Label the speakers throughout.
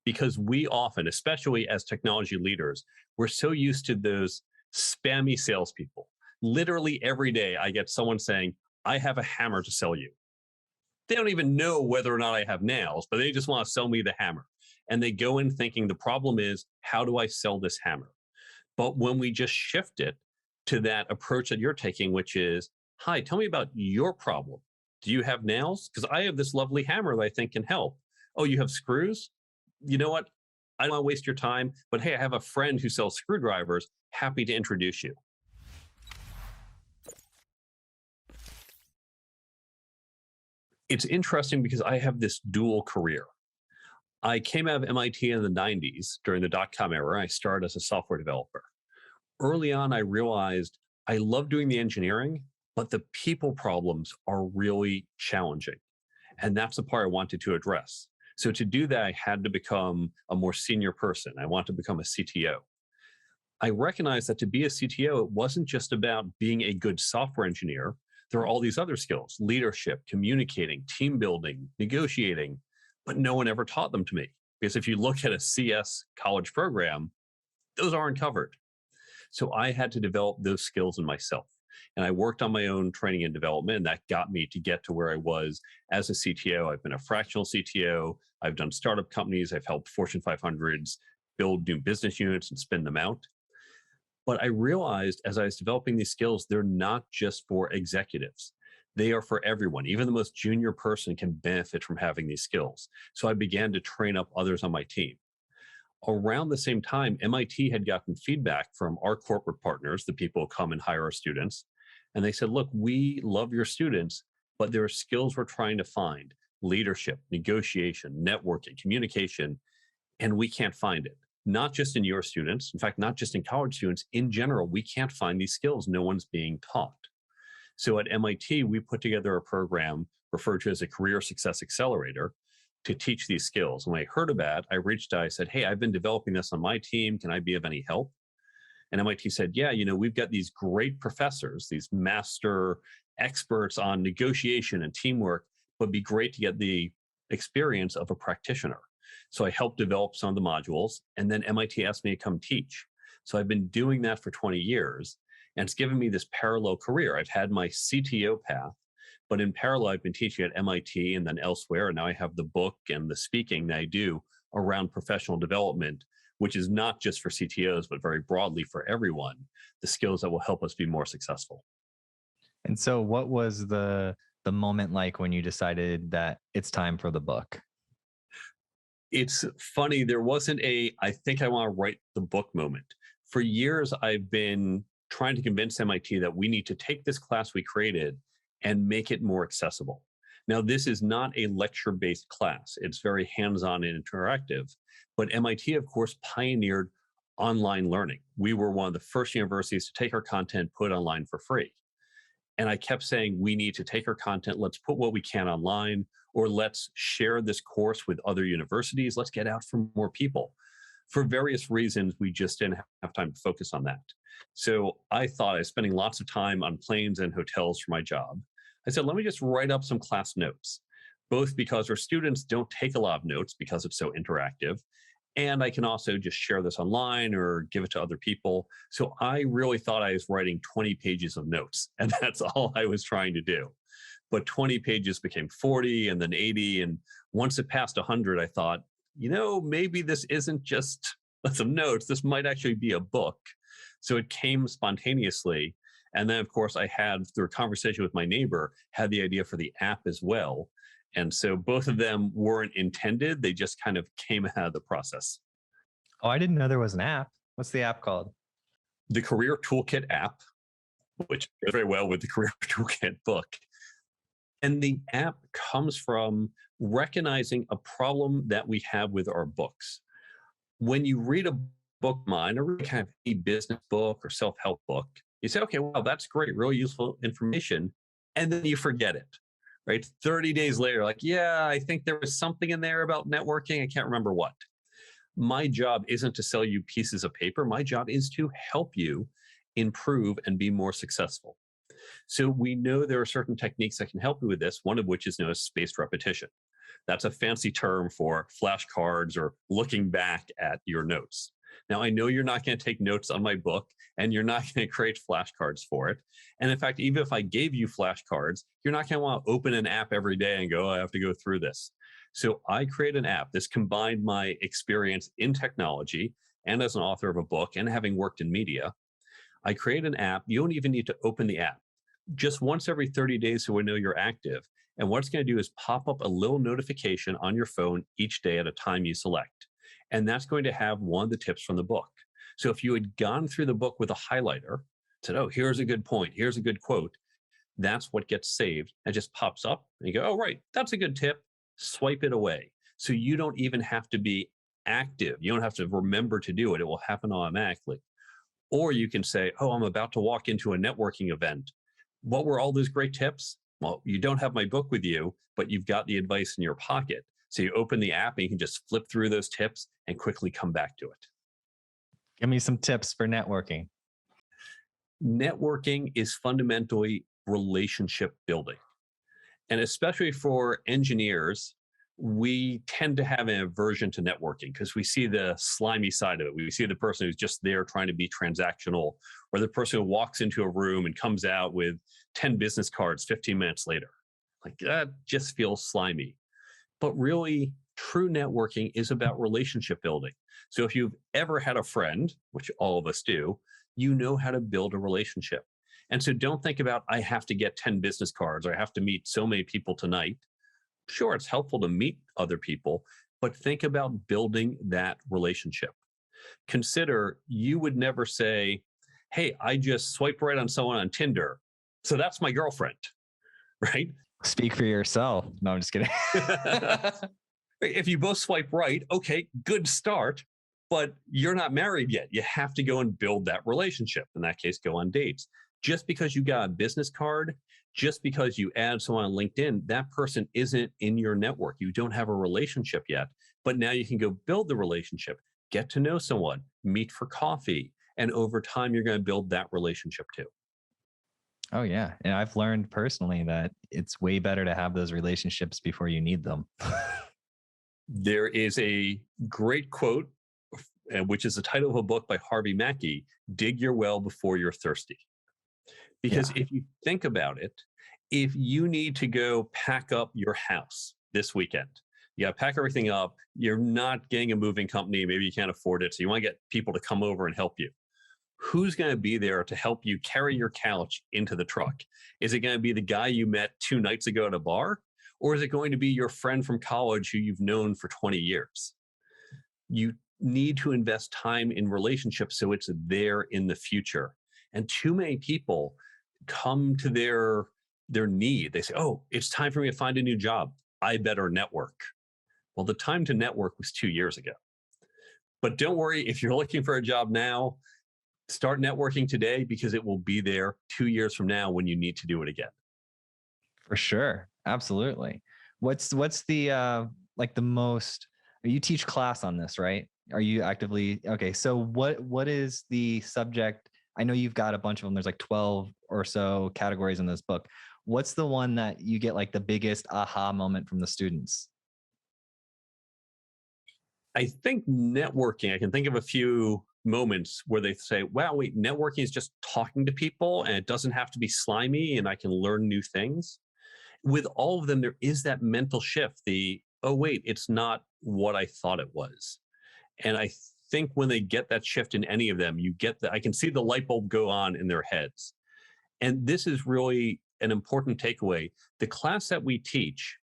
Speaker 1: because we often, especially as technology leaders, we're so used to those spammy salespeople. Literally every day, I get someone saying, I have a hammer to sell you. They don't even know whether or not I have nails, but they just want to sell me the hammer. And they go in thinking the problem is, how do I sell this hammer? But when we just shift it to that approach that you're taking, which is, hi, tell me about your problem. Do you have nails? Because I have this lovely hammer that I think can help. Oh, you have screws? You know what? I don't want to waste your time, but hey, I have a friend who sells screwdrivers. Happy to introduce you. It's interesting because I have this dual career. I came out of MIT in the 90s during the dot-com era. I started as a software developer. Early on, I realized I love doing the engineering, but the people problems are really challenging. And that's the part I wanted to address. So to do that, I had to become a more senior person. I wanted to become a CTO. I recognized that to be a CTO, it wasn't just about being a good software engineer. There are all these other skills: leadership, communicating, team building, negotiating, but no one ever taught them to me. Because if you look at a CS college program, those aren't covered. So I had to develop those skills in myself. And I worked on my own training and development, and that got me to get to where I was as a CTO. I've been a fractional CTO. I've done startup companies. I've helped Fortune 500s build new business units and spin them out. But I realized as I was developing these skills, they're not just for executives. They are for everyone. Even the most junior person can benefit from having these skills. So I began to train up others on my team. Around the same time, MIT had gotten feedback from our corporate partners, the people who come and hire our students. And they said, look, we love your students, but there are skills we're trying to find: leadership, negotiation, networking, communication, and we can't find it. Not just in your students, in fact, not just in college students, in general, we can't find these skills. No one's being taught. So at MIT, we put together a program referred to as a Career Success Accelerator to teach these skills. And when I heard about it, I reached out, I said, hey, I've been developing this on my team. Can I be of any help? And MIT said, yeah, we've got these great professors, these master experts on negotiation and teamwork, but it'd be great to get the experience of a practitioner. So I helped develop some of the modules, and then MIT asked me to come teach. So I've been doing that for 20 years, and it's given me this parallel career. I've had my CTO path, but in parallel, I've been teaching at MIT and then elsewhere, and now I have the book and the speaking that I do around professional development, which is not just for CTOs, but very broadly for everyone, the skills that will help us be more successful.
Speaker 2: And so what was the moment like when you decided that it's time for the book?
Speaker 1: It's funny, there wasn't I think I want to write the book moment. For years, I've been trying to convince MIT that we need to take this class we created and make it more accessible. Now, this is not a lecture-based class. It's very hands-on and interactive. But MIT, of course, pioneered online learning. We were one of the first universities to take our content, put it online for free. And I kept saying, we need to take our content, let's put what we can online, or let's share this course with other universities. Let's get out for more people. For various reasons, we just didn't have time to focus on that. So I thought I was spending lots of time on planes and hotels for my job. I said, let me just write up some class notes, both because our students don't take a lot of notes because it's so interactive, and I can also just share this online or give it to other people. So I really thought I was writing 20 pages of notes, and that's all I was trying to do. But 20 pages became 40 and then 80. And once it passed 100, I thought, maybe this isn't just some notes. This might actually be a book. So it came spontaneously. And then, of course, I had, through a conversation with my neighbor, had the idea for the app as well. And so both of them weren't intended. They just kind of came out of the process.
Speaker 2: Oh, I didn't know there was an app. What's the app called?
Speaker 1: The Career Toolkit App, which goes very well with the Career Toolkit book. And the app comes from recognizing a problem that we have with our books. When you read a book of mine, or really kind of a business book or self-help book, you say, okay, well, that's great, really useful information. And then you forget it, right? 30 days later, like, yeah, I think there was something in there about networking. I can't remember what. My job isn't to sell you pieces of paper. My job is to help you improve and be more successful. So we know there are certain techniques that can help you with this, one of which is known as spaced repetition. That's a fancy term for flashcards or looking back at your notes. Now, I know you're not going to take notes on my book and you're not going to create flashcards for it. And in fact, even if I gave you flashcards, you're not going to want to open an app every day and go, I have to go through this. So I create an app. This combined my experience in technology and as an author of a book and having worked in media. I create an app. You don't even need to open the app. Just once every 30 days so we know you're active. And what it's going to do is pop up a little notification on your phone each day at a time you select. And that's going to have one of the tips from the book. So if you had gone through the book with a highlighter, said, oh, here's a good point, here's a good quote, that's what gets saved. It just pops up and you go, oh, right, that's a good tip. Swipe it away. So you don't even have to be active. You don't have to remember to do it. It will happen automatically. Or you can say, oh, I'm about to walk into a networking event. What were all those great tips? Well, you don't have my book with you, but you've got the advice in your pocket. So you open the app and you can just flip through those tips and quickly come back to it.
Speaker 2: Give me some tips for networking.
Speaker 1: Networking is fundamentally relationship building. And especially for engineers, we tend to have an aversion to networking because we see the slimy side of it. We see the person who's just there trying to be transactional, or the person who walks into a room and comes out with 10 business cards 15 minutes later. Like that just feels slimy. But really, true networking is about relationship building. So if you've ever had a friend, which all of us do, you know how to build a relationship. And so don't think about, I have to get 10 business cards or I have to meet so many people tonight. Sure, it's helpful to meet other people, but think about building that relationship. Consider you would never say, hey, I just swiped right on someone on Tinder, so that's my girlfriend, right?
Speaker 2: Speak for yourself. No, I'm just kidding.
Speaker 1: If you both swipe right, okay, good start, but you're not married yet. You have to go and build that relationship. In that case, go on dates. Just because you got a business card, just because you add someone on LinkedIn, that person isn't in your network. You don't have a relationship yet, but now you can go build the relationship, get to know someone, meet for coffee, and over time, you're going to build that relationship too.
Speaker 2: Oh, yeah. And I've learned personally that it's way better to have those relationships before you need them.
Speaker 1: There is a great quote, which is the title of a book by Harvey Mackey, Dig Your Well Before You're Thirsty. Because if you think about it, if you need to go pack up your house this weekend, you got to pack everything up. You're not getting a moving company. Maybe you can't afford it. So you want to get people to come over and help you. Who's going to be there to help you carry your couch into the truck? Is it going to be the guy you met 2 nights ago at a bar? Or is it going to be your friend from college who you've known for 20 years? You need to invest time in relationships so it's there in the future. And too many people come to their need. They say, oh, it's time for me to find a new job. I better network. Well, the time to network was 2 years ago. But don't worry, if you're looking for a job now, start networking today because it will be there 2 years from now when you need to do it again.
Speaker 2: For sure. Absolutely. What's the like the most, you teach class on this, right? Are you actively, okay. So what is the subject? I know you've got a bunch of them. There's like 12 or so categories in this book. What's the one that you get like the biggest aha moment from the students?
Speaker 1: I think networking, I can think of a few moments where they say, wow, wait, networking is just talking to people and it doesn't have to be slimy and I can learn new things. With all of them, there is that mental shift, oh, wait, it's not what I thought it was. And I think when they get that shift in any of them, I can see the light bulb go on in their heads. And this is really an important takeaway. The class that we teach,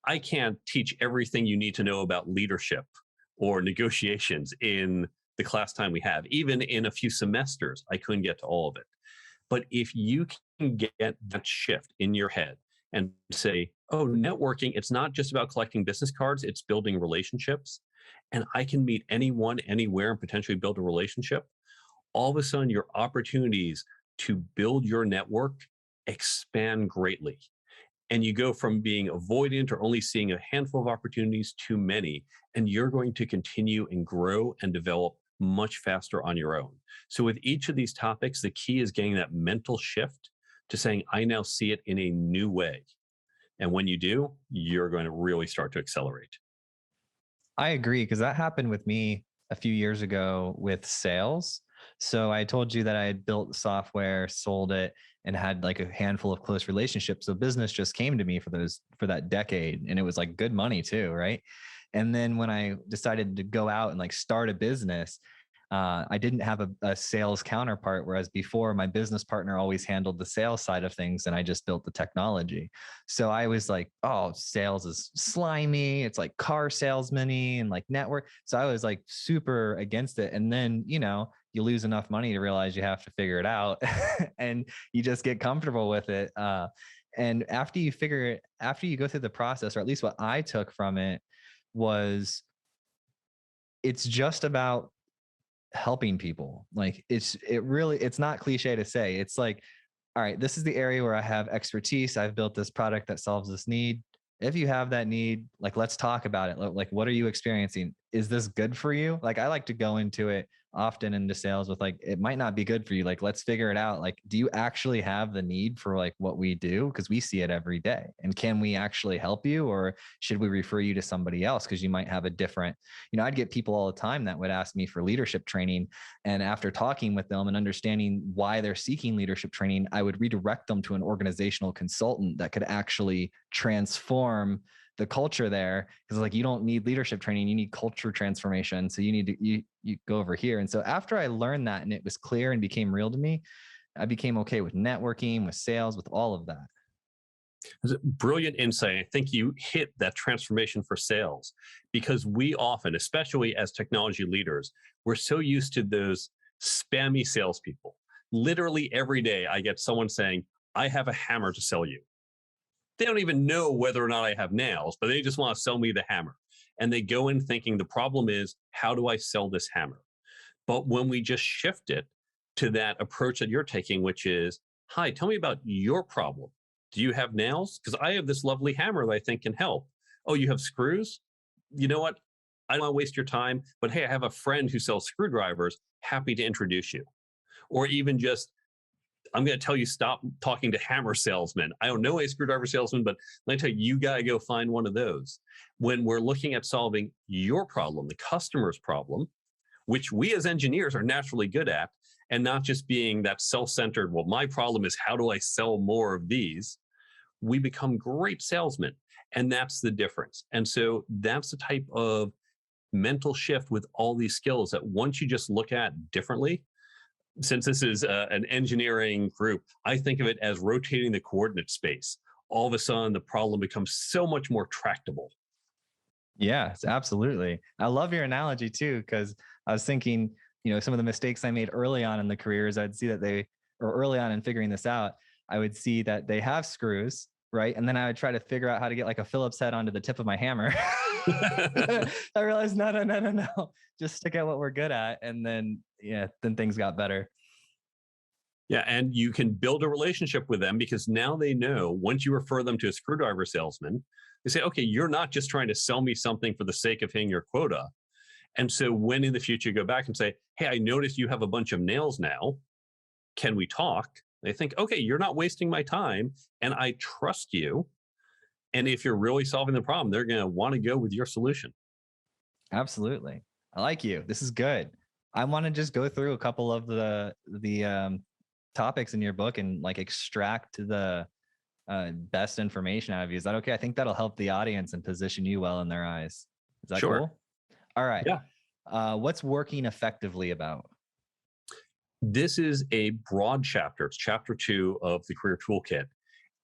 Speaker 1: I can't teach everything you need to know about leadership or negotiations in the class time we have. Even in a few semesters, I couldn't get to all of it. But if you can get that shift in your head and say, oh, networking, it's not just about collecting business cards, it's building relationships. And I can meet anyone, anywhere, and potentially build a relationship. All of a sudden, your opportunities to build your network expand greatly. And you go from being avoidant or only seeing a handful of opportunities to many, and you're going to continue and grow and develop much faster on your own. So with each of these topics, the key is getting that mental shift to saying, I now see it in a new way. And when you do, you're going to really start to accelerate.
Speaker 2: I agree, because that happened with me a few years ago with sales. So I told you that I had built software, sold it, and had like a handful of close relationships. So business just came to me for that decade, and it was like good money too, right? And then when I decided to go out and like start a business, I didn't have a sales counterpart, whereas before my business partner always handled the sales side of things and I just built the technology. So I was like, oh, sales is slimy. It's like car salesman-y and like network. So I was like super against it. And then, you lose enough money to realize you have to figure it out and you just get comfortable with it. And after you go through the process, or at least what I took from it was, it's just about helping people. Like it's not cliche to say. It's like, all right, this is the area where I have expertise. I've built this product that solves this need. If you have that need, like, let's talk about it. Like, what are you experiencing? Is this good for you? Like, I like to go into it often into sales with like, it might not be good for you. Like, let's figure it out. Like, do you actually have the need for like what we do? Because we see it every day. And can we actually help you, or should we refer you to somebody else? Because you might have a different, I'd get people all the time that would ask me for leadership training. And after talking with them and understanding why they're seeking leadership training, I would redirect them to an organizational consultant that could actually transform the culture there. Because like, you don't need leadership training, you need culture transformation. So you need to you go over here. And so after I learned that and it was clear and became real to me, I became okay with networking, with sales, with all of that.
Speaker 1: It's a brilliant insight. I think you hit that transformation for sales, because we often, especially as technology leaders, we're so used to those spammy salespeople. Literally every day I get someone saying, I have a hammer to sell you. They don't even know whether or not I have nails, but they just want to sell me the hammer. And they go in thinking the problem is, how do I sell this hammer? But when we just shift it to that approach that you're taking, which is, hi, tell me about your problem. Do you have nails? Because I have this lovely hammer that I think can help. Oh, you have screws? You know what? I don't want to waste your time, but hey, I have a friend who sells screwdrivers. Happy to introduce you. Or even just, I'm going to tell you, stop talking to hammer salesmen. I don't know a screwdriver salesman, but let me tell you, you got to go find one of those. When we're looking at solving your problem, the customer's problem, which we as engineers are naturally good at, and not just being that self-centered, well, my problem is how do I sell more of these? We become great salesmen. And that's the difference. And so that's the type of mental shift with all these skills that once you just look at differently, since this is an engineering group, I think of it as rotating the coordinate space. All of a sudden, the problem becomes so much more tractable.
Speaker 2: Yes, absolutely. I love your analogy too, because I was thinking, some of the mistakes I made early on in the careers, I'd see that early on in figuring this out, I would see that they have screws, right? And then I would try to figure out how to get like a Phillips head onto the tip of my hammer. I realized, no. Just stick at what we're good at. And then, then things got better.
Speaker 1: Yeah, and you can build a relationship with them because now they know once you refer them to a screwdriver salesman, they say, okay, you're not just trying to sell me something for the sake of hitting your quota. And so when in the future you go back and say, hey, I noticed you have a bunch of nails now. Can we talk? They think, okay, you're not wasting my time and I trust you. And if you're really solving the problem, they're going to want to go with your solution.
Speaker 2: Absolutely. I like you. This is good. I want to just go through a couple of the topics in your book and like extract the best information out of you. Is that okay? I think that'll help the audience and position you well in their eyes. Is that
Speaker 1: Sure.
Speaker 2: cool? All right.
Speaker 1: Yeah.
Speaker 2: What's working effectively about?
Speaker 1: This is a broad chapter. It's chapter 2 of the Career Toolkit.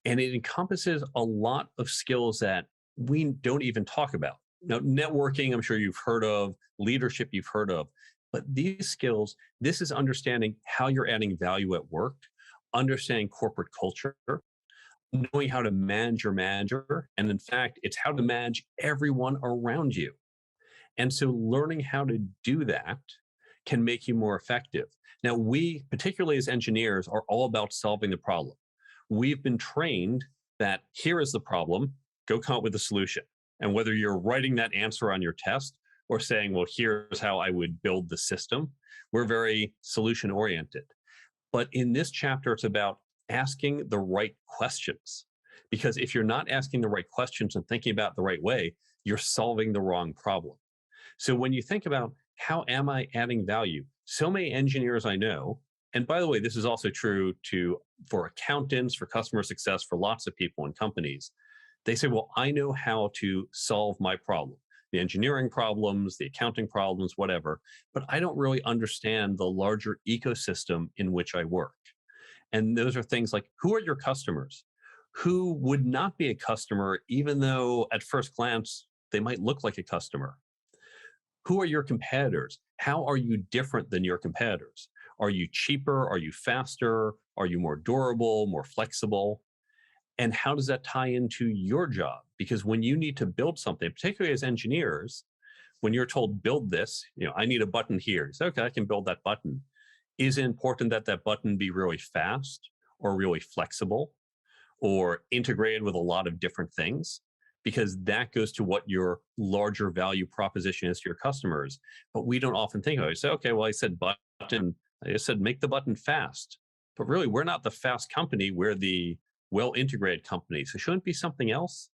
Speaker 1: And it encompasses a lot of skills that we don't even talk about. Now, networking, I'm sure you've heard of, leadership, you've heard of. But these skills, this is understanding how you're adding value at work, understanding corporate culture, knowing how to manage your manager. And in fact, it's how to manage everyone around you. And so learning how to do that can make you more effective. Now, we, particularly as engineers, are all about solving the problem. We've been trained that here is the problem, go come up with a solution. And whether you're writing that answer on your test or saying, well, here's how I would build the system, we're very solution oriented. But in this chapter, it's about asking the right questions, Because if you're not asking the right questions and thinking about it the right way, you're solving the wrong problem. So when you think about how am I adding value, so many engineers I know, and by the way, this is also true for accountants, for customer success, for lots of people in companies. They say, well, I know how to solve my problem, the engineering problems, the accounting problems, whatever, but I don't really understand the larger ecosystem in which I work. And those are things like, who are your customers? Who would not be a customer, even though at first glance they might look like a customer? Who are your competitors? How are you different than your competitors? Are you cheaper? Are you faster? Are you more durable, more flexible? And how does that tie into your job? Because when you need to build something, particularly as engineers, when you're told build this, I need a button here. You say, okay, I can build that button. Is it important that that button be really fast or really flexible or integrated with a lot of different things? Because that goes to what your larger value proposition is to your customers. But we don't often think about it. Say, okay, well, I said button, I just said make the button fast. But really, we're not the fast company, we're the well-integrated company. So shouldn't it be something else?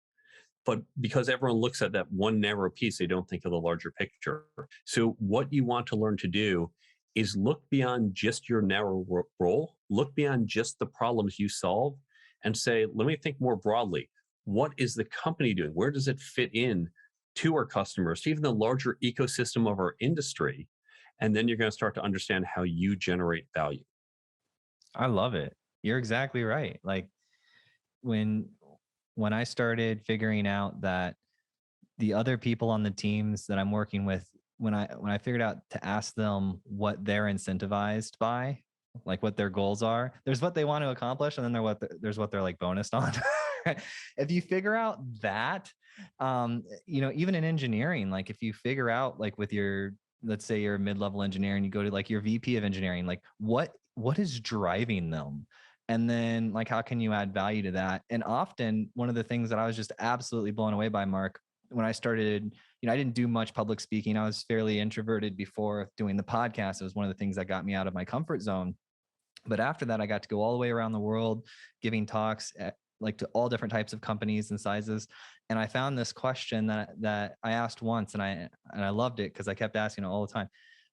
Speaker 1: But because everyone looks at that one narrow piece, they don't think of the larger picture. So what you want to learn to do is look beyond just your narrow role, look beyond just the problems you solve, and say, let me think more broadly. What is the company doing? Where does it fit in to our customers, to even the larger ecosystem of our industry? And then you're going to start to understand how you generate value.
Speaker 2: I love it. You're exactly right. Like when I started figuring out that the other people on the teams that I'm working with, when I figured out to ask them what they're incentivized by, like what their goals are, there's what they want to accomplish, and then there's what they're like bonused on. If you figure out that, even in engineering, like if you figure out like with your, let's say you're a mid-level engineer and you go to like your VP of engineering, like what is driving them? And then like, how can you add value to that? And often one of the things that I was just absolutely blown away by, Mark, when I started, I didn't do much public speaking. I was fairly introverted before doing the podcast. It was one of the things that got me out of my comfort zone. But after that, I got to go all the way around the world, giving talks like to all different types of companies and sizes. And I found this question that I asked once, and I loved it because I kept asking it all the time.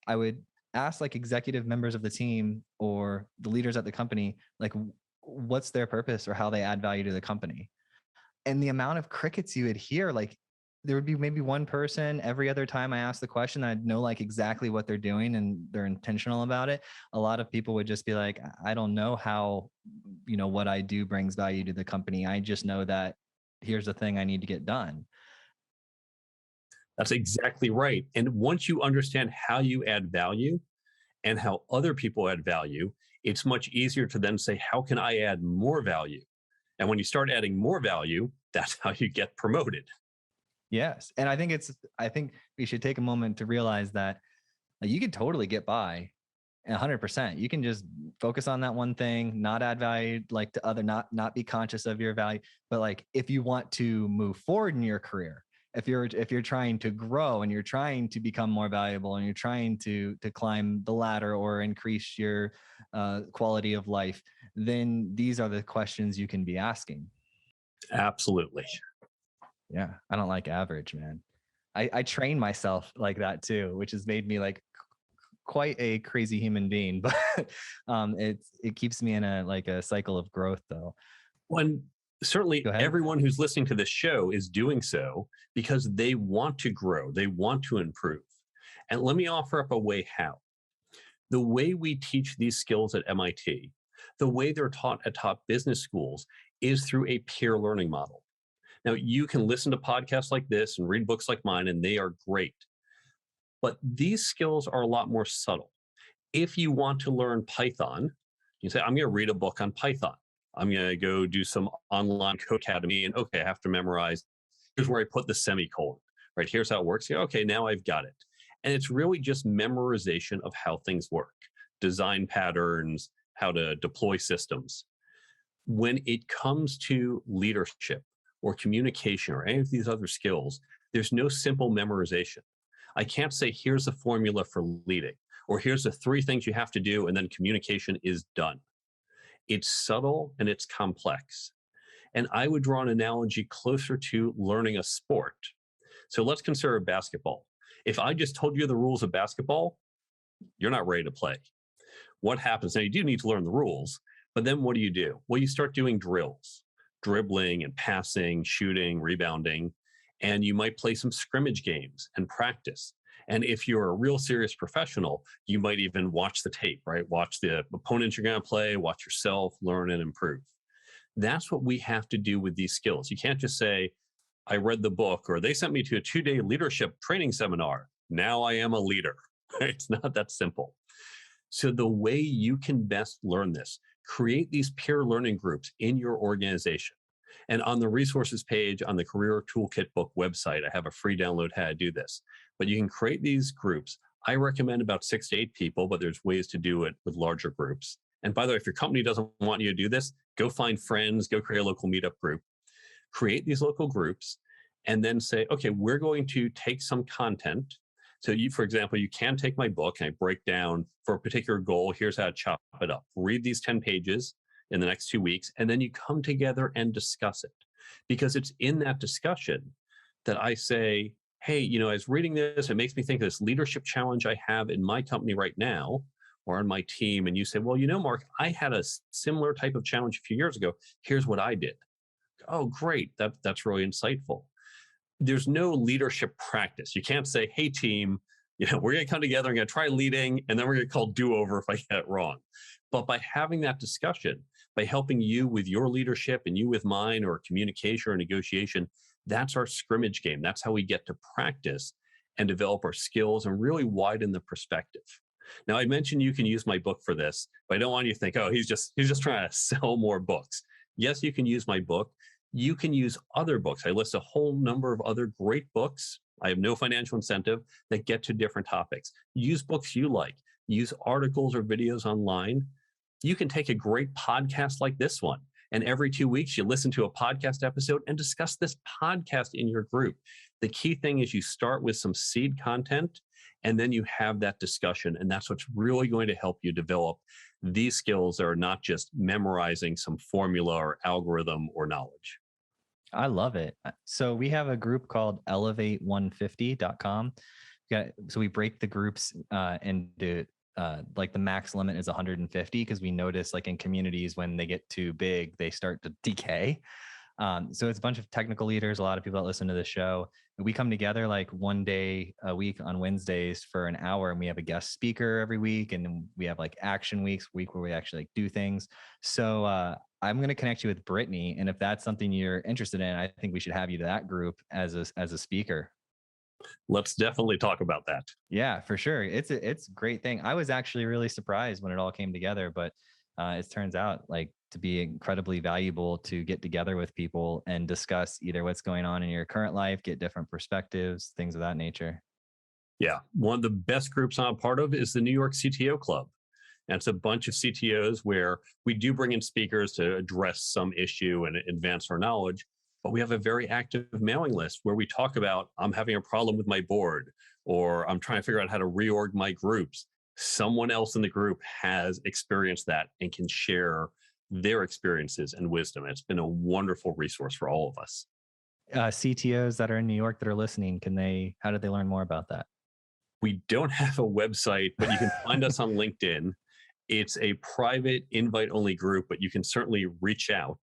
Speaker 2: I would ask like executive members of the team or the leaders at the company, like what's their purpose or how they add value to the company. And the amount of crickets you would hear, like there would be maybe one person every other time I asked the question, I'd know like exactly what they're doing and they're intentional about it. A lot of people would just be like, I don't know how, what I do brings value to the company. I just know that here's the thing I need to get done.
Speaker 1: That's exactly right. And once you understand how you add value and how other people add value, it's much easier to then say, how can I add more value? And when you start adding more value, that's how you get promoted.
Speaker 2: Yes. And I think we should take a moment to realize that you could totally get by 100%. You can just focus on that one thing, not add value, like to other, not be conscious of your value. But like, if you want to move forward in your career, if you're trying to grow and you're trying to become more valuable and you're trying to climb the ladder or increase your quality of life, then these are the questions you can be asking.
Speaker 1: Absolutely.
Speaker 2: Yeah. I don't like average, man. I train myself like that too, which has made me like quite a crazy human being, but it keeps me in a cycle of growth though.
Speaker 1: When certainly everyone who's listening to this show is doing so because they want to grow, they want to improve. And let me offer up a way how. The way we teach these skills at MIT, the way they're taught at top business schools is through a peer learning model. Now, you can listen to podcasts like this and read books like mine, and they are great. But these skills are a lot more subtle. If you want to learn Python, you say, I'm going to read a book on Python. I'm going to go do some online code academy, and okay, I have to memorize. Here's where I put the semicolon, right? Here's how it works. Yeah, okay, now I've got it. And it's really just memorization of how things work, design patterns, how to deploy systems. When it comes to leadership or communication or any of these other skills, there's no simple memorization. I can't say, here's a formula for leading, or here's the 3 things you have to do, and then communication is done. It's subtle and it's complex. And I would draw an analogy closer to learning a sport. So let's consider basketball. If I just told you the rules of basketball, you're not ready to play. What happens? Now, you do need to learn the rules, but then what do? Well, you start doing drills, dribbling and passing, shooting, rebounding, and you might play some scrimmage games and practice. And if you're a real serious professional, you might even watch the tape, right? Watch the opponents you're going to play, watch yourself, learn and improve. That's what we have to do with these skills. You can't just say, I read the book, or they sent me to a 2-day leadership training seminar. Now I am a leader. It's not that simple. So the way you can best learn this, create these peer learning groups in your organization. And on the resources page on the Career Toolkit book website, I have a free download how to do this. But you can create these groups. I recommend about 6 to 8 people, but there's ways to do it with larger groups. And by the way, if your company doesn't want you to do this, go find friends, go create a local meetup group, create these local groups, and then say, okay, we're going to take some content. So you, for example, you can take my book and I break down for a particular goal, here's how to chop it up. Read these 10 pages in the next 2 weeks, and then you come together and discuss it. Because it's in that discussion that I say, hey, I was reading this, it makes me think of this leadership challenge I have in my company right now or on my team. And you say, well, Mark, I had a similar type of challenge a few years ago. Here's what I did. Oh, great. That's really insightful. There's no leadership practice. You can't say, hey, team, we're going to come together, I'm going to try leading, and then we're going to call do-over if I get it wrong. But by having that discussion, by helping you with your leadership and you with mine, or communication or negotiation, that's our scrimmage game. That's how we get to practice and develop our skills and really widen the perspective. Now, I mentioned you can use my book for this, but I don't want you to think, oh, he's just trying to sell more books. Yes, you can use my book. You can use other books. I list a whole number of other great books. I have no financial incentive that get to different topics. Use books you like. Use articles or videos online. You can take a great podcast like this one, and every 2 weeks you listen to a podcast episode and discuss this podcast in your group. The key thing is you start with some seed content, and then you have that discussion, and that's what's really going to help you develop these skills that are not just memorizing some formula or algorithm or knowledge.
Speaker 2: I love it. So we have a group called elevate150.com. So we break the groups into like the max limit is 150, because we notice like in communities when they get too big, they start to decay. So it's a bunch of technical leaders, a lot of people that listen to the show. We come together like 1 day a week on Wednesdays for an hour, and we have a guest speaker every week. And then we have like action week where we actually like do things. So I'm going to connect you with Brittany. And if that's something you're interested in, I think we should have you to that group as a speaker.
Speaker 1: Let's definitely talk about that.
Speaker 2: Yeah, for sure. It's a great thing. I was actually really surprised when it all came together, but it turns out like to be incredibly valuable to get together with people and discuss either what's going on in your current life, get different perspectives, things of that nature.
Speaker 1: Yeah. One of the best groups I'm a part of is the New York CTO Club. And it's a bunch of CTOs where we do bring in speakers to address some issue and advance our knowledge. But we have a very active mailing list where we talk about, I'm having a problem with my board, or I'm trying to figure out how to reorg my groups. Someone else in the group has experienced that and can share their experiences and wisdom. It's been a wonderful resource for all of us.
Speaker 2: CTOs that are in New York that are listening, how do they learn more about that?
Speaker 1: We don't have a website, but you can find us on LinkedIn. It's a private invite-only group, but you can certainly reach out.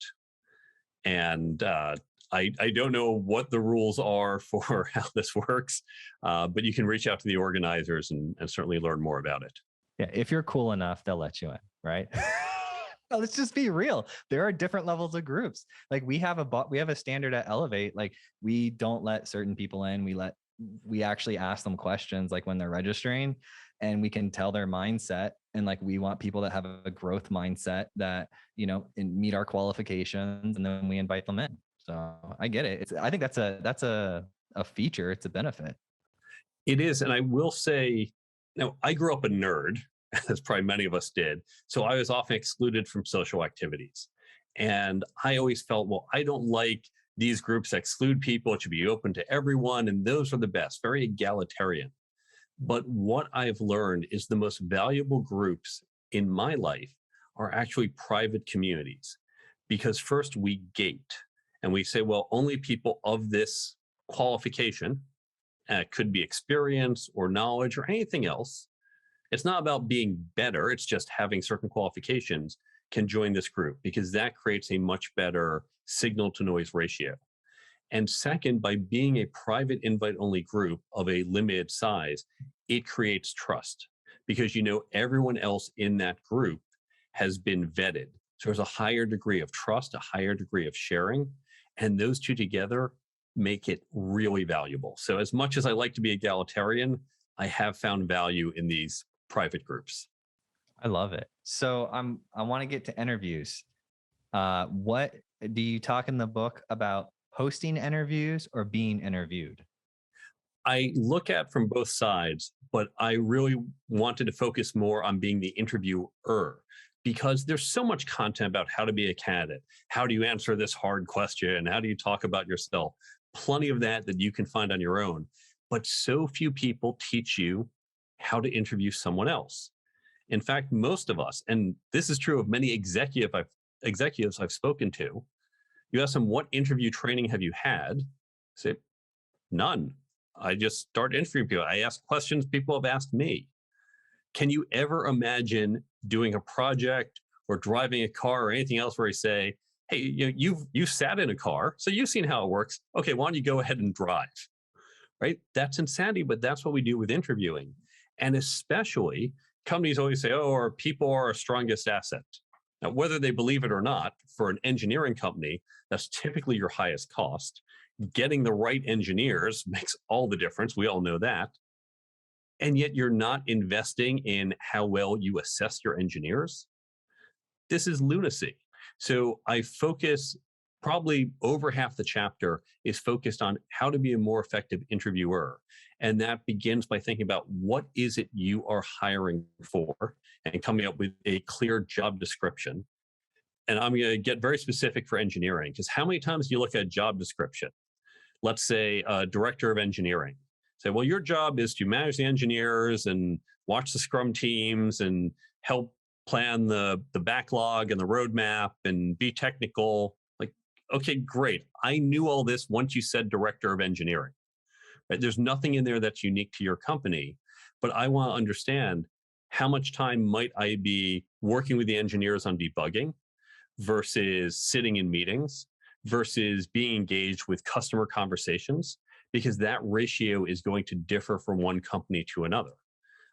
Speaker 1: And I don't know what the rules are for how this works, but you can reach out to the organizers and certainly learn more about it.
Speaker 2: Yeah, if you're cool enough, they'll let you in, right? Let's just be real. There are different levels of groups. Like we have a standard at Elevate. Like we don't let certain people in. We actually ask them questions like when they're registering, and we can tell their mindset. And like we want people that have a growth mindset that meet our qualifications, and then we invite them in. So I get it. I think that's a feature. It's a benefit.
Speaker 1: It is, and I will say, I grew up a nerd, as probably many of us did. So I was often excluded from social activities. And I always felt, well, I don't like these groups that exclude people. It should be open to everyone. And those are the best, very egalitarian. But what I've learned is the most valuable groups in my life are actually private communities, because first we gate and we say, well, only people of this qualification, could be experience or knowledge or anything else. It's not about being better. It's just having certain qualifications can join this group because that creates a much better signal to noise ratio. And second, by being a private invite only group of a limited size, it creates trust because you know everyone else in that group has been vetted. So there's a higher degree of trust, a higher degree of sharing, and those two together make it really valuable. So as much as I like to be egalitarian, I have found value in these private groups.
Speaker 2: I love it. So I want to get to interviews. What do you talk in the book about hosting interviews or being interviewed?
Speaker 1: I look at from both sides, but I really wanted to focus more on being the interviewer because there's so much content about how to be a candidate. How do you answer this hard question? How do you talk about yourself? Plenty of that you can find on your own, but so few people teach you how to interview someone else. In fact, most of us, and this is true of many executives I've spoken to, you ask them, what interview training have you had? Say, none. I just start interviewing people. I ask questions people have asked me. Can you ever imagine doing a project or driving a car or anything else where you say, hey, you've sat in a car, so you've seen how it works. Okay, why don't you go ahead and drive? Right? That's insanity, but that's what we do with interviewing. And especially, companies always say, oh, our people are our strongest asset. Now, whether they believe it or not, for an engineering company, that's typically your highest cost. Getting the right engineers makes all the difference. We all know that. And yet you're not investing in how well you assess your engineers. This is lunacy. So I focus, probably over half the chapter is focused on how to be a more effective interviewer. And that begins by thinking about what is it you are hiring for and coming up with a clear job description. And I'm going to get very specific for engineering because how many times do you look at a job description? Let's say a director of engineering. Say, well, your job is to manage the engineers and watch the scrum teams and help plan the backlog and the roadmap and be technical. Like, okay, great. I knew all this once you said director of engineering. Right? There's nothing in there that's unique to your company, but I want to understand how much time might I be working with the engineers on debugging versus sitting in meetings versus being engaged with customer conversations, because that ratio is going to differ from one company to another.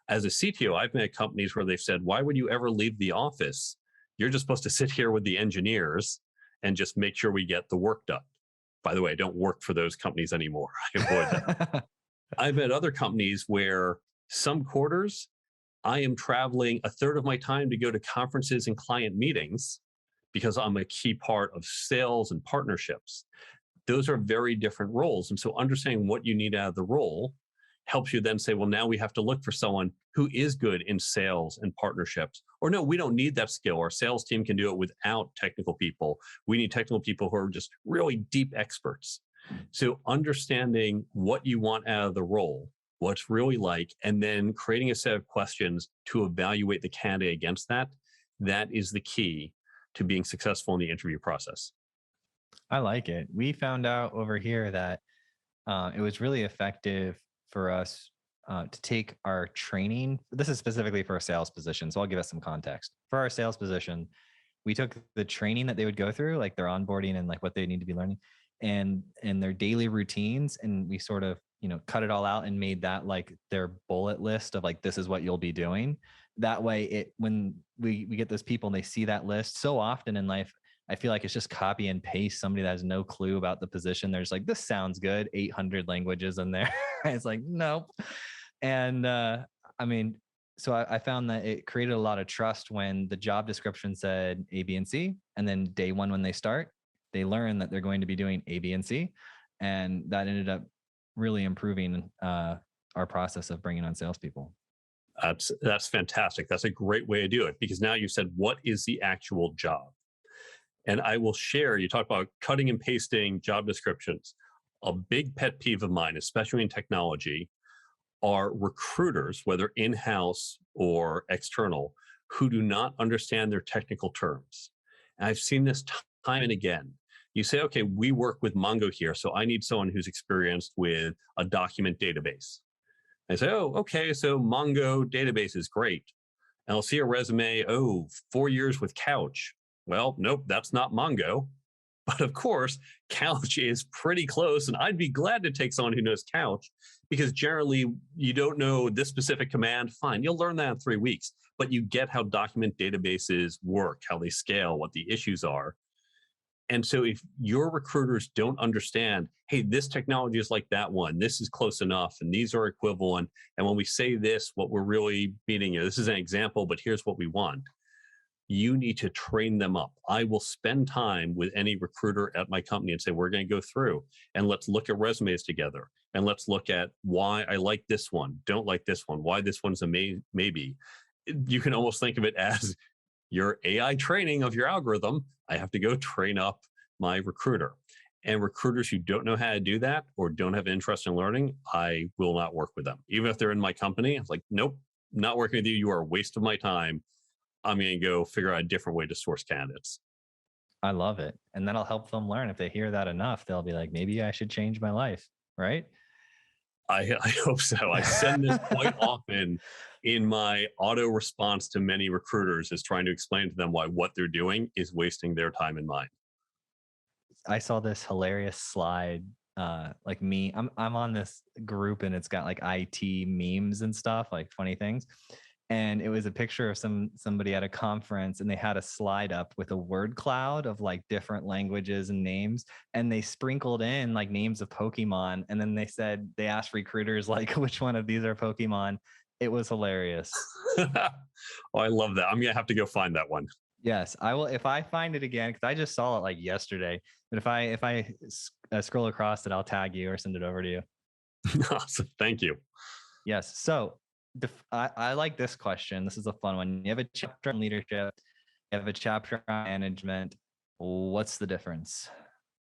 Speaker 1: As a CTO, I've met companies where they've said, why would you ever leave the office? You're just supposed to sit here with the engineers and just make sure we get the work done. By the way, I don't work for those companies anymore. I avoid them. I've met other companies where some quarters, I am traveling a third of my time to go to conferences and client meetings because I'm a key part of sales and partnerships. Those are very different roles. And so understanding what you need out of the role helps you then say, well, now we have to look for someone who is good in sales and partnerships. Or no, we don't need that skill. Our sales team can do it without technical people. We need technical people who are just really deep experts. So understanding what you want out of the role, what it's really like, and then creating a set of questions to evaluate the candidate against that, that is the key to being successful in the interview process.
Speaker 2: I like it. We found out over here that it was really effective for us to take our training. This is specifically for a sales position, so I'll give us some context. For our sales position, we took the training that they would go through, like their onboarding and like what they need to be learning, and their daily routines, and we sort of cut it all out and made that like their bullet list of like, this is what you'll be doing. That way, when we get those people and they see that list, so often in life, I feel like it's just copy and paste. Somebody that has no clue about the position, there's like, this sounds good, 800 languages in there. It's like, nope. And so I found that it created a lot of trust when the job description said A, B, and C. And then day one, when they start, they learn that they're going to be doing A, B, and C. And that ended up really improving our process of bringing on salespeople.
Speaker 1: That's fantastic. That's a great way to do it, because now you said, what is the actual job? And I will share, you talk about cutting and pasting job descriptions. A big pet peeve of mine, especially in technology, are recruiters, whether in-house or external, who do not understand their technical terms. And I've seen this time and again. You say, okay, we work with Mongo here, so I need someone who's experienced with a document database. I say, oh, okay, so Mongo database is great. And I'll see a resume, 4 years with Couch. Well, nope, that's not Mongo. But of course, Couch is pretty close, and I'd be glad to take someone who knows Couch, because generally you don't know this specific command. Fine, you'll learn that in 3 weeks, but you get how document databases work, how they scale, what the issues are. And so if your recruiters don't understand, hey, this technology is like that one, this is close enough, and these are equivalent. And when we say this, what we're really meaning, this is an example, but here's what we want. You need to train them up. I will spend time with any recruiter at my company and say, we're going to go through and let's look at resumes together. And let's look at why I like this one, don't like this one, why this one's a maybe. You can almost think of it as your AI training of your algorithm. I have to go train up my recruiter. And recruiters who don't know how to do that or don't have interest in learning, I will not work with them. Even if they're in my company, I'm like, nope, not working with you. You are a waste of my time. I'm going to go figure out a different way to source candidates.
Speaker 2: I love it. And that'll help them learn. If they hear that enough, they'll be like, maybe I should change my life, right?
Speaker 1: I hope so. I send this quite often in my auto response to many recruiters, is trying to explain to them why what they're doing is wasting their time and mine.
Speaker 2: I saw this hilarious slide, like me. I'm on this group and it's got like IT memes and stuff, like funny things. And it was a picture of somebody at a conference, and they had a slide up with a word cloud of like different languages and names, and they sprinkled in like names of Pokemon, and then they asked recruiters like which one of these are Pokemon. It was hilarious.
Speaker 1: Oh, I love that. I'm gonna have to go find that one.
Speaker 2: Yes, I will if I find it again, because I just saw it like yesterday. But if I scroll across it, I'll tag you or send it over to you.
Speaker 1: Awesome, thank you.
Speaker 2: Yes. So I like this question. This is a fun one. You have a chapter on leadership, you have a chapter on management. What's the difference?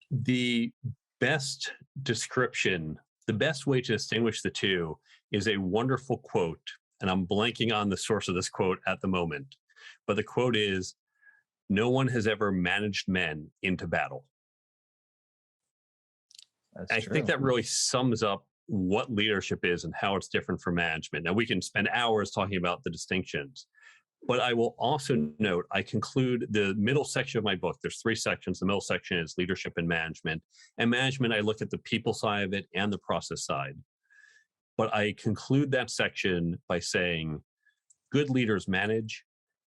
Speaker 1: The best description, the best way to distinguish the two is a wonderful quote. And I'm blanking on the source of this quote at the moment. But the quote is, no one has ever managed men into battle. I think that really sums up what leadership is and how it's different from management. Now, we can spend hours talking about the distinctions, but I will also note, I conclude the middle section of my book. There's 3 sections. The middle section is leadership and management. And management, I look at the people side of it and the process side. But I conclude that section by saying, good leaders manage,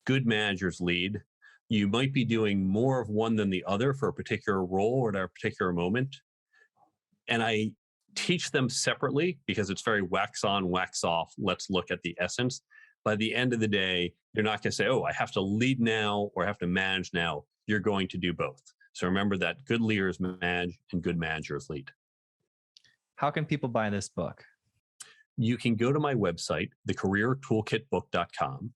Speaker 1: good managers lead. You might be doing more of one than the other for a particular role or at a particular moment. And I teach them separately because it's very wax on, wax off. Let's look at the essence. By the end of the day, you're not going to say, oh, I have to lead now or I have to manage now. You're going to do both. So remember that good leaders manage and good managers lead.
Speaker 2: How can people buy this book?
Speaker 1: You can go to my website, thecareertoolkitbook.com.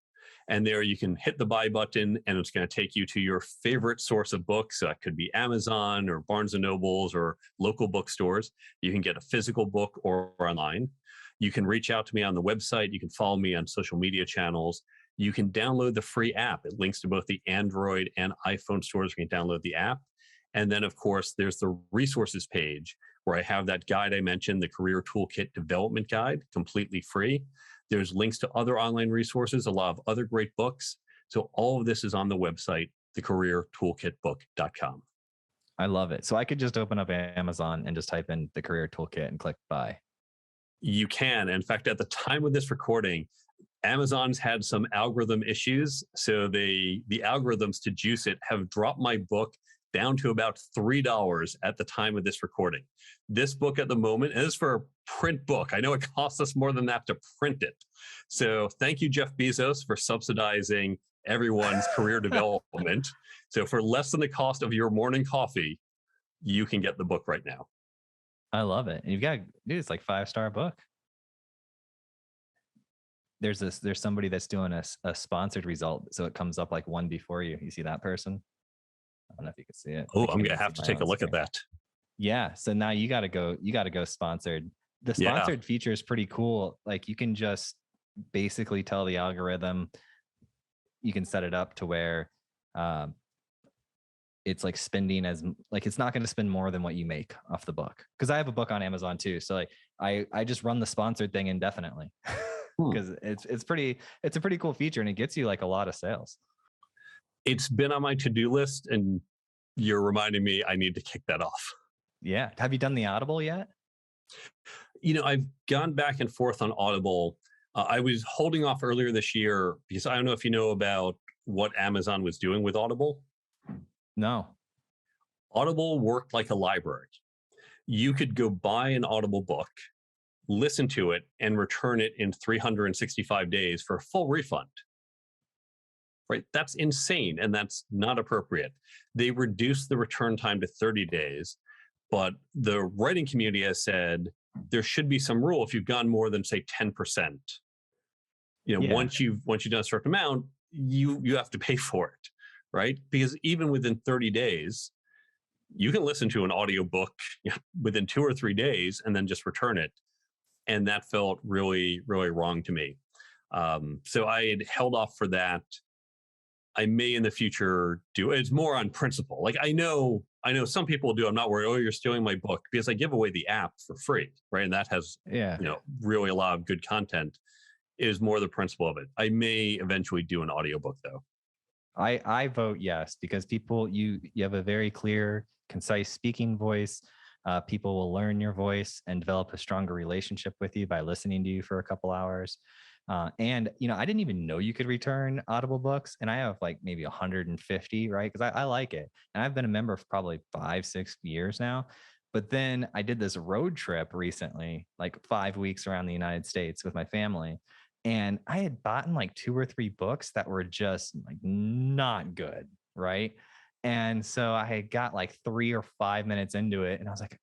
Speaker 1: And there you can hit the buy button and it's going to take you to your favorite source of books. That could be Amazon or Barnes & Nobles or local bookstores. You can get a physical book or online. You can reach out to me on the website. You can follow me on social media channels. You can download the free app. It links to both the Android and iPhone stores. You can download the app. And then, of course, there's the resources page where I have that guide I mentioned, the Career Toolkit Development Guide, completely free. There's links to other online resources, a lot of other great books. So all of this is on the website, thecareertoolkitbook.com.
Speaker 2: I love it. So I could just open up Amazon and just type in the Career Toolkit and click buy.
Speaker 1: You can. In fact, at the time of this recording, Amazon's had some algorithm issues. So the algorithms to juice it have dropped my book down to about $3 at the time of this recording. This book at the moment is for a print book. I know it costs us more than that to print it. So thank you, Jeff Bezos, for subsidizing everyone's career development. So for less than the cost of your morning coffee, you can get the book right now.
Speaker 2: I love it. And you've got, dude, it's like 5-star book. There's somebody that's doing a sponsored result. So it comes up like one before you. You see that person? I don't know if you can see it.
Speaker 1: Oh, I'm going to have to take a look at that.
Speaker 2: Yeah. So now you got to go sponsored. The sponsored feature is pretty cool. Like you can just basically tell the algorithm, you can set it up to where it's like spending like it's not going to spend more than what you make off the book. Because I have a book on Amazon too, so like I just run the sponsored thing indefinitely because it's a pretty cool feature and it gets you like a lot of sales.
Speaker 1: It's been on my to-do list, and you're reminding me I need to kick that off.
Speaker 2: Yeah. Have you done the Audible yet?
Speaker 1: I've gone back and forth on Audible. I was holding off earlier this year because I don't know if you know about what Amazon was doing with Audible.
Speaker 2: No.
Speaker 1: Audible worked like a library. You could go buy an Audible book, listen to it, and return it in 365 days for a full refund. Right? That's insane, and that's not appropriate. They reduced the return time to 30 days, but the writing community has said there should be some rule if you've gone more than, say, 10%. Once you've done a certain amount, you have to pay for it, right? Because even within 30 days, you can listen to an audiobook within 2 or 3 days and then just return it. And that felt really, really wrong to me. So I had held off for that. I may in the future do. It's more on principle. Like I know some people do. I'm not worried. Oh, you're stealing my book, because I give away the app for free, right? And that has really a lot of good content. It is more the principle of it. I may eventually do an audiobook though.
Speaker 2: I vote yes, because people you have a very clear, concise speaking voice. People will learn your voice and develop a stronger relationship with you by listening to you for a couple hours. And I didn't even know you could return Audible books, and I have like maybe 150, right? Because I like it, and I've been a member for probably 5-6 years now. But then I did this road trip recently, like 5 weeks around the United States with my family, and I had bought like 2 or 3 books that were just like not good, right? And so I had got like 3 or 5 minutes into it, and I was like,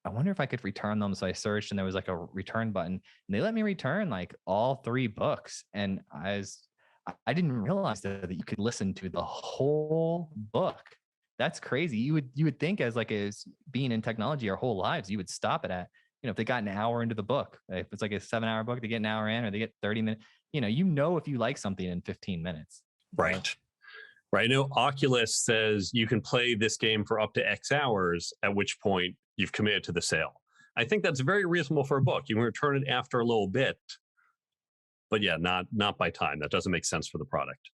Speaker 2: I wonder if I could return them. So I searched and there was like a return button, and they let me return like all 3 books. And I didn't realize that you could listen to the whole book. That's crazy. You would think as being in technology our whole lives, you would stop it at, if they got an hour into the book, if it's like a 7-hour book, they get an hour in, or they get 30 minutes, if you like something in 15 minutes.
Speaker 1: Right. Right. I know Oculus says you can play this game for up to X hours, at which point you've committed to the sale. I think that's very reasonable for a book. You can return it after a little bit, but yeah, not by time. That doesn't make sense for the product.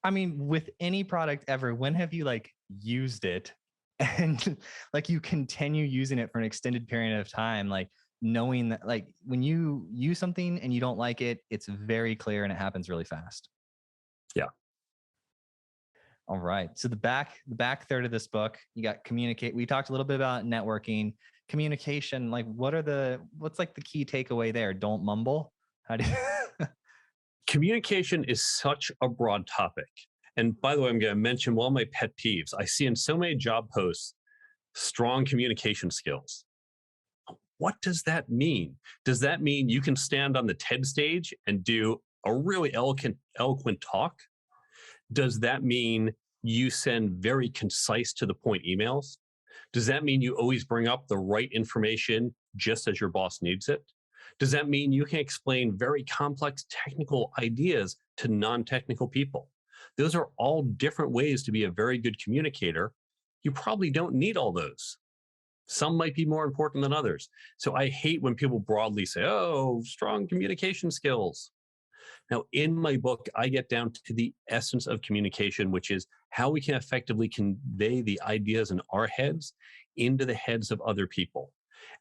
Speaker 2: I mean, with any product ever, when have you used it and you continue using it for an extended period of time, knowing that when you use something and you don't like it, it's very clear and it happens really fast.
Speaker 1: Yeah.
Speaker 2: All right. So the back third of this book, you got communicate. We talked a little bit about networking, communication. What's the key takeaway there? Don't mumble. How do you...
Speaker 1: Communication is such a broad topic. And by the way, I'm going to mention one of my pet peeves. I see in so many job posts, strong communication skills. What does that mean? Does that mean you can stand on the TED stage and do a really eloquent talk? Does that mean you send very concise to the point emails? Does that mean you always bring up the right information just as your boss needs it? Does that mean you can explain very complex technical ideas to non-technical people? Those are all different ways to be a very good communicator. You probably don't need all those. Some might be more important than others. So I hate when people broadly say, oh, strong communication skills. Now, in my book, I get down to the essence of communication, which is how we can effectively convey the ideas in our heads into the heads of other people.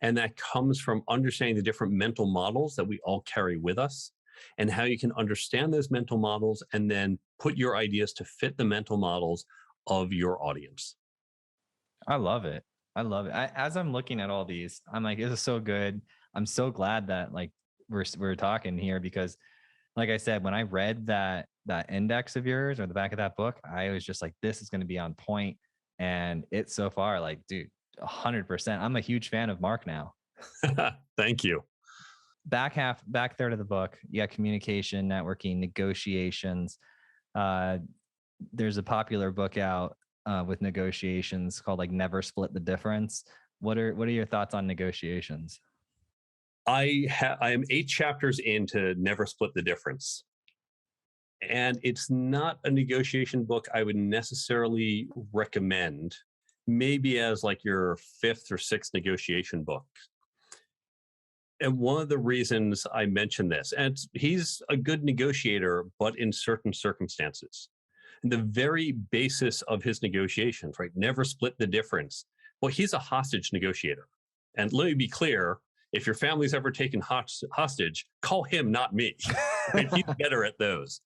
Speaker 1: And that comes from understanding the different mental models that we all carry with us, and how you can understand those mental models and then put your ideas to fit the mental models of your audience.
Speaker 2: I love it. As I'm looking at all these, I'm like, this is so good. I'm so glad that we're talking here, because like I said, when I read that index of yours or the back of that book, I was just like, this is going to be on point. And it's so far dude, 100%. I'm a huge fan of Mark now.
Speaker 1: Thank you.
Speaker 2: Back third of the book, you got communication, networking, negotiations. There's a popular book out with negotiations called Never Split the Difference. What are your thoughts on negotiations?
Speaker 1: I am 8 chapters into Never Split the Difference. And it's not a negotiation book I would necessarily recommend, maybe as like your fifth or sixth negotiation book. And one of the reasons I mention this, and he's a good negotiator, but in certain circumstances. And the very basis of his negotiations, right? Never split the difference. Well, he's a hostage negotiator. And let me be clear, if your family's ever taken hostage, call him, not me. Right? He's better at those.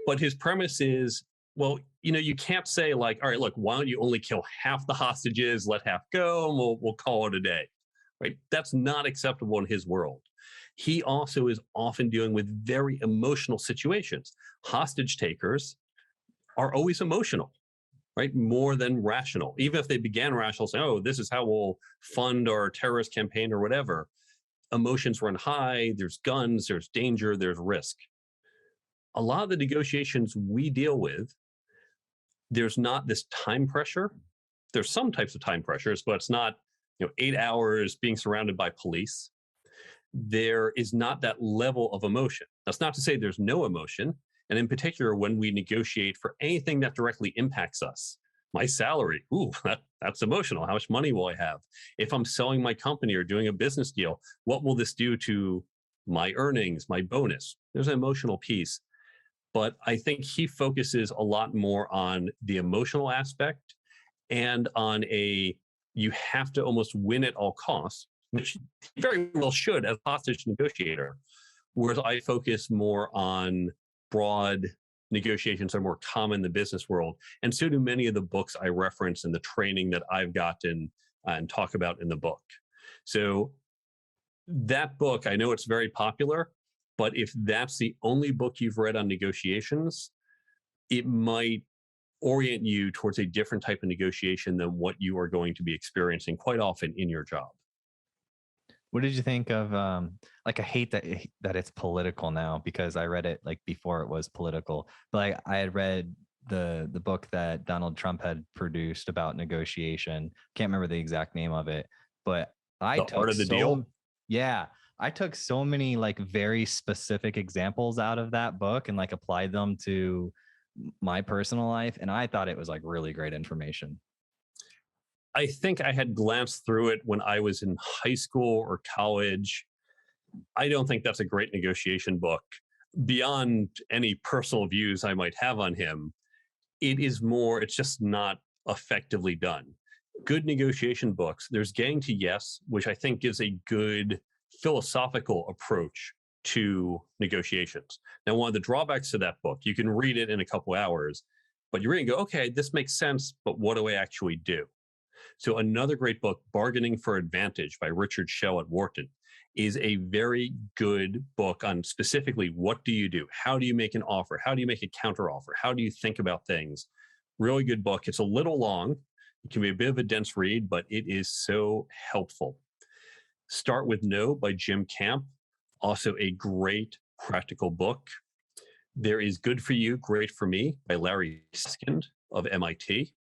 Speaker 1: But his premise is, well, you can't say like, all right, look, why don't you only kill half the hostages, let half go, and we'll call it a day. Right? That's not acceptable in his world. He also is often dealing with very emotional situations. Hostage takers are always emotional, right? More than rational. Even if they began rational, saying, oh, this is how we'll fund our terrorist campaign or whatever. Emotions run high, there's guns, there's danger, there's risk. A lot of the negotiations we deal with, there's not this time pressure. There's some types of time pressures, but it's not 8 hours being surrounded by police. There is not that level of emotion. That's not to say there's no emotion. And in particular, when we negotiate for anything that directly impacts us, my salary, that's emotional. How much money will I have? If I'm selling my company or doing a business deal, what will this do to my earnings, my bonus? There's an emotional piece. But I think he focuses a lot more on the emotional aspect and on you have to almost win at all costs, which he very well should as a hostage negotiator, whereas I focus more on broad negotiations are more common in the business world. And so do many of the books I reference and the training that I've gotten and talk about in the book. So that book, I know it's very popular, but if that's the only book you've read on negotiations, it might orient you towards a different type of negotiation than what you are going to be experiencing quite often in your job.
Speaker 2: What did you think of I hate that it's political now, because I read it like before it was political, but I had read the book that Donald Trump had produced about negotiation. Can't remember the exact name of it, but
Speaker 1: The Art of the Deal?
Speaker 2: Yeah, I took so many like very specific examples out of that book and like applied them to my personal life, and I thought it was like really great information.
Speaker 1: I think I had glanced through it when I was in high school or college. I don't think that's a great negotiation book. Beyond any personal views I might have on him, it's just not effectively done. Good negotiation books, there's Getting to Yes, which I think gives a good philosophical approach to negotiations. Now, one of the drawbacks to that book, you can read it in a couple hours, but you read and go, okay, this makes sense, but what do I actually do? So another great book, Bargaining for Advantage by Richard Schell at Wharton, is a very good book on specifically what do you do? How do you make an offer? How do you make a counter offer? How do you think about things? Really good book. It's a little long. It can be a bit of a dense read, but it is so helpful. Start with No by Jim Camp, also a great practical book. There is Good for You, Great for Me by Larry Suskind of MIT.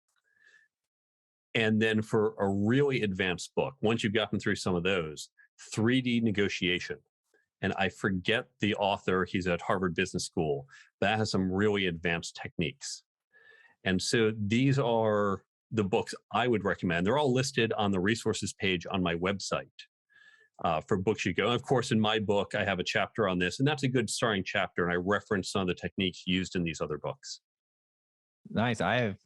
Speaker 1: And then for a really advanced book, once you've gotten through some of those, 3D Negotiation. And I forget the author, he's at Harvard Business School, that has some really advanced techniques. And so these are the books I would recommend. They're all listed on the resources page on my website for books you go. And of course, in my book, I have a chapter on this, and that's a good starting chapter. And I reference some of the techniques used in these other books.
Speaker 2: Nice. I've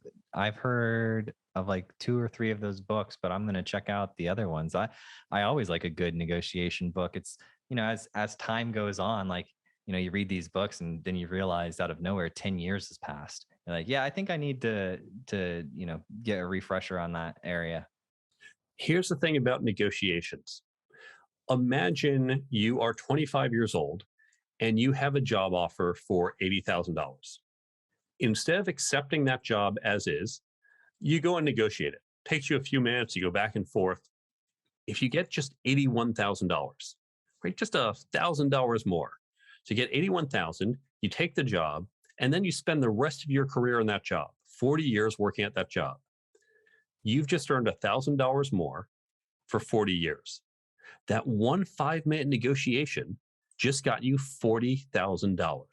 Speaker 2: heard of like 2 or 3 of those books, but I'm going to check out the other ones. I always like a good negotiation book. It's, as time goes on, like, you read these books and then you realize out of nowhere 10 years has passed. You're like, yeah, I think I need to get a refresher on that area.
Speaker 1: Here's the thing about negotiations. Imagine you are 25 years old and you have a job offer for $80,000. Instead of accepting that job as is, you go and negotiate it. Takes you a few minutes, you go back and forth. If you get just $81,000, right, just $1,000 more. So you get $81,000, you take the job, and then you spend the rest of your career in that job, 40 years working at that job. You've just earned $1,000 more for 40 years. That one 5-minute negotiation just got you $40,000.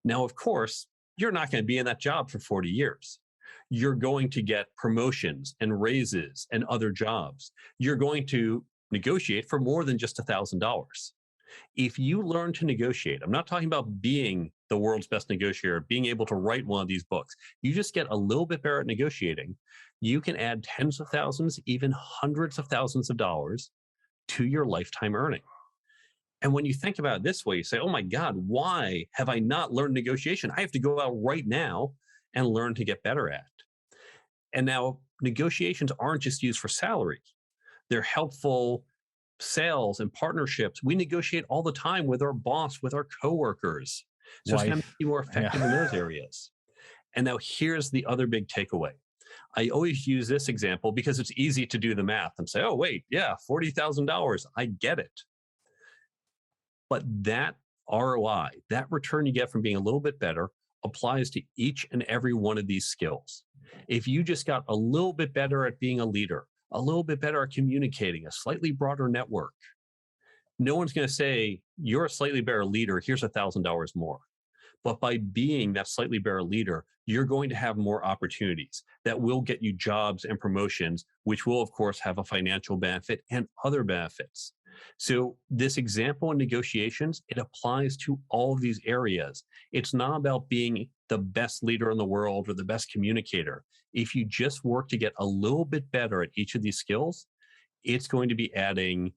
Speaker 1: Now, of course, you're not going to be in that job for 40 years. You're going to get promotions and raises and other jobs. You're going to negotiate for more than just $1,000. If you learn to negotiate, I'm not talking about being the world's best negotiator, being able to write one of these books. You just get a little bit better at negotiating. You can add tens of thousands, even hundreds of thousands of dollars to your lifetime earning. And when you think about it this way, you say, oh my God, why have I not learned negotiation? I have to go out right now and learn to get better at it. And now negotiations aren't just used for salary. They're helpful sales and partnerships. We negotiate all the time with our boss, with our coworkers. So it's going to make you more effective in those areas. And now here's the other big takeaway. I always use this example because it's easy to do the math and say, oh, wait, yeah, $40,000. I get it. But that ROI, that return you get from being a little bit better, applies to each and every one of these skills. If you just got a little bit better at being a leader, a little bit better at communicating, a slightly broader network, no one's going to say, you're a slightly better leader, here's $1,000 more. But by being that slightly better leader, you're going to have more opportunities that will get you jobs and promotions, which will, of course, have a financial benefit and other benefits. So this example in negotiations, it applies to all of these areas. It's not about being the best leader in the world or the best communicator. If you just work to get a little bit better at each of these skills, it's going to be adding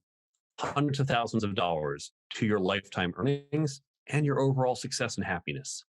Speaker 1: hundreds of thousands of dollars to your lifetime earnings and your overall success and happiness.